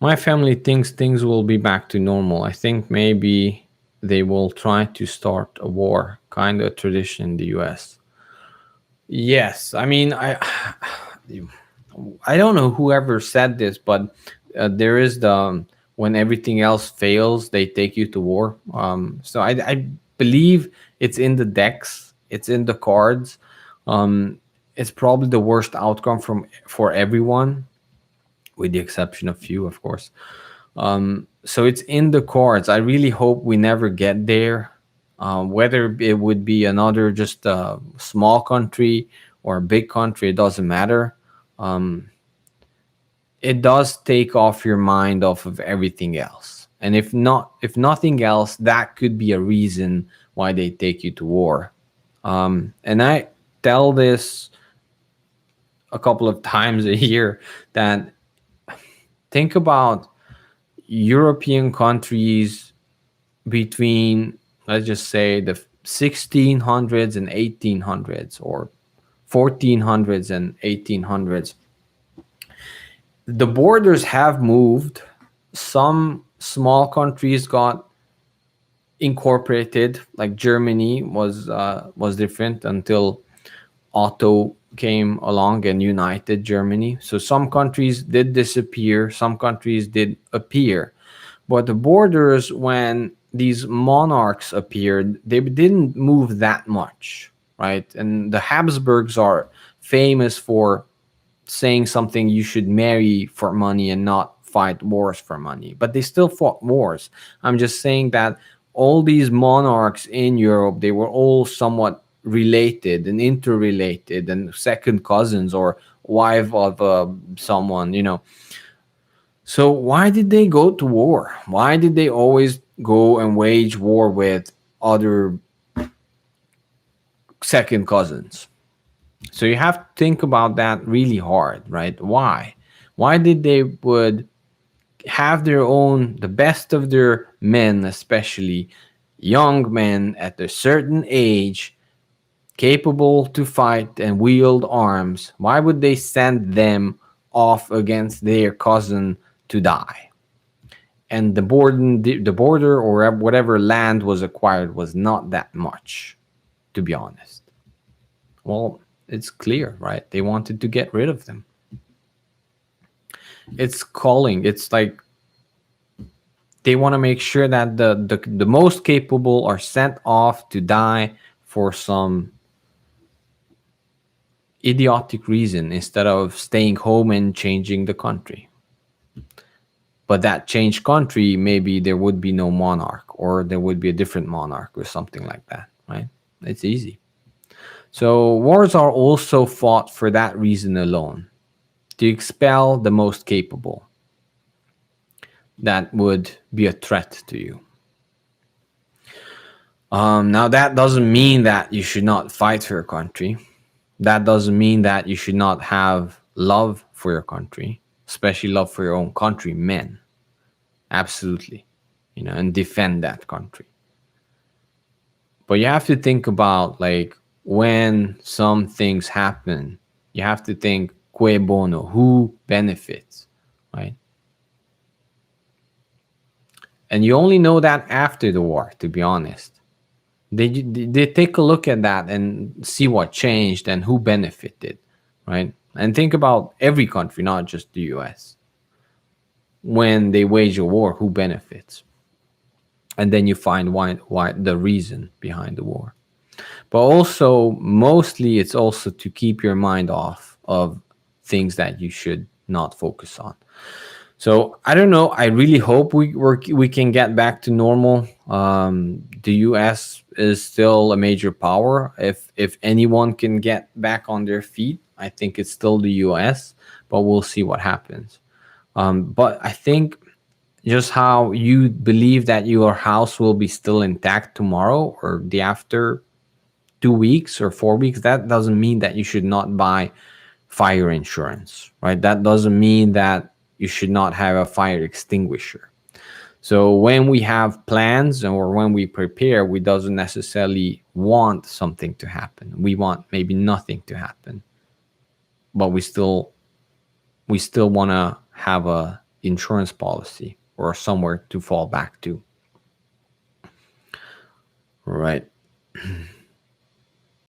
My family thinks things will be back to normal. I think maybe they will try to start a war, kind of tradition in the US. Yes, I mean, I don't know whoever said this, but there is the when everything else fails, they take you to war. So I believe it's in the decks, it's in the cards. Um, it's probably the worst outcome from for everyone, with the exception of few, of course. So it's in the cards. I really hope we never get there. Whether it would be another just a small country or a big country, it doesn't matter. Um, it does take off your mind off of everything else. And if nothing else, that could be a reason why they take you to war. And I tell this a couple of times a year that think about European countries between, let's just say, the 1600s and 1800s, or 1400s and 1800s. The borders have moved. Some small countries got incorporated, like Germany was different until Otto came along and united Germany. So some countries did disappear, some countries did appear. But the borders, when these monarchs appeared, they didn't move that much, right? And the Habsburgs are famous for saying something: you should marry for money and not fight wars for money. But they still fought wars. I'm just saying that all these monarchs in Europe, they were all somewhat related and interrelated and second cousins or wife of someone, you know. So why did they go to war? Why did they always go and wage war with other second cousins? So you have to think about that really hard, right? Why? Why did they would have their own, the best of their men, especially young men at a certain age, capable to fight and wield arms? Why would they send them off against their cousin to die? And the border or whatever land was acquired was not that much, to be honest. Well, it's clear, right? They wanted to get rid of them. It's calling. It's like they want to make sure that the most capable are sent off to die for some idiotic reason instead of staying home and changing the country. But that changed country, maybe there would be no monarch, or there would be a different monarch or something like that, right? It's easy. So wars are also fought for that reason alone, to expel the most capable that would be a threat to you. Now, that doesn't mean that you should not fight for your country. That doesn't mean that you should not have love for your country, especially love for your own countrymen. Absolutely. And defend that country. But you have to think about, like, when some things happen, you have to think que bono, who benefits, right? And you only know that after the war, to be honest. They take a look at that and see what changed and who benefited, right? And think about every country, not just the US. When they wage a war, who benefits? And then you find why the reason behind the war. But also, mostly, it's also to keep your mind off of things that you should not focus on. So I don't know. I really hope we can get back to normal. The U.S. is still a major power. If anyone can get back on their feet, I think it's still the U.S. But we'll see what happens. But I think just how you believe that your house will be still intact tomorrow or the after 2 weeks or 4 weeks, that doesn't mean that you should not buy fire insurance, right? That doesn't mean that you should not have a fire extinguisher. So when we have plans or when we prepare, we doesn't necessarily want something to happen. We want maybe nothing to happen, but we still want to have a insurance policy or somewhere to fall back to. Right.